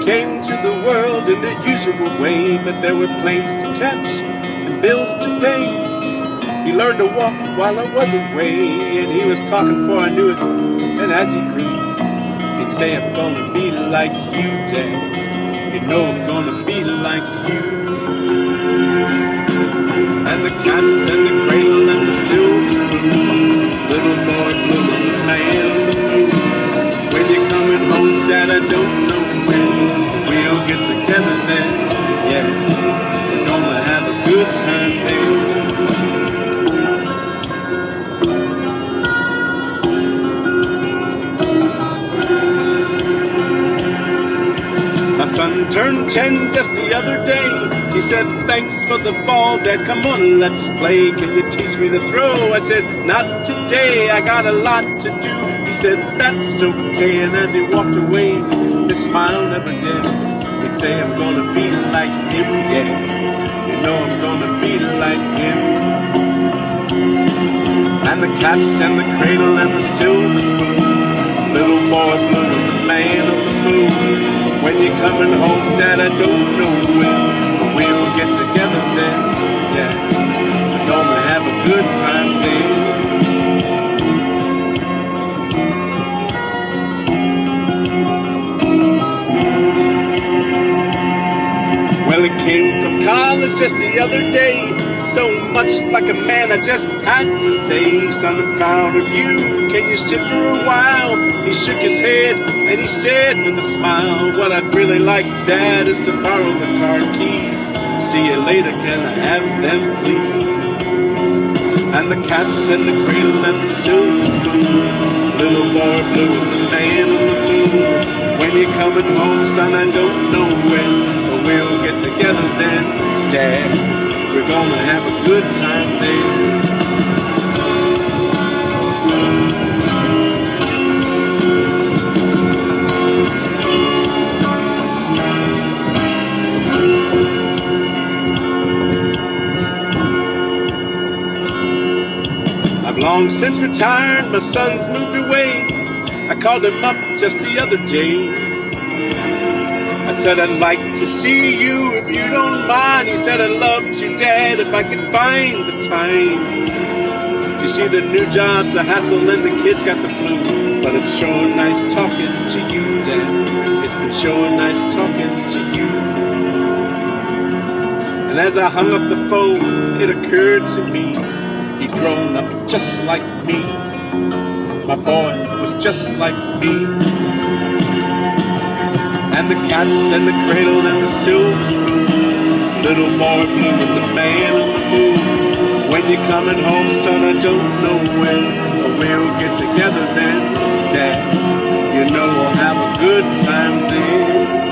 came to the world in the usual way, but there were planes to catch and bills to pay. He learned to walk while I was away, and he was talking before I knew it. And as he grew, he'd say, I'm gonna be like you, Dad. You know I'm gonna be like you. And the cats and the cradle and the silver spoon, little boy blue and the man on the moon. When you're coming home, Dad, I don't know when we'll get together then. Yeah, we're gonna have a good time then. My son turned 10 just the other day. He said, thanks for the ball, Dad, come on, let's play. Can you teach me to throw? I said, not today, I got a lot to do. He said, that's okay, and as he walked away, his smile never did. He'd say, I'm gonna be like him, yeah. You know I'm gonna be like him. And the cats and the cradle and the silver spoon, little boy blue and the man on the moon. When you're coming home, Dad, I don't know when, but we'll get together then, yeah. We're gonna have a good time then. Well, he came from college just the other day, so much like a man I just had to say, son, I'm proud of you, can you sit for a while? He shook his head and he said with a smile, what I'd really like, Dad, is to borrow the car keys. See you later, can I have them please? And the cats and the cradle and the silver spoon, little boy blue and the man on the moon. When you're coming home, son, I don't know when, but we'll get together then, Dad. We're gonna have a good time then. I've long since retired, my son's moved away. I called him up just the other day. I said, I'd like to see you if you don't mind. He said, I'd love to, Dad, if I could find the time. You see, the new job's a hassle and the kids got the flu, but it's sure nice talking to you, Dad. It's been sure nice talking to you. And as I hung up the phone, it occurred to me, he'd grown up just like me. My boy was just like me. And the cats and the cradle and the silver spoon, little boy blue and the man on the moon. When you're coming home, son, I don't know when, but we'll get together then, Dad. You know we'll have a good time then.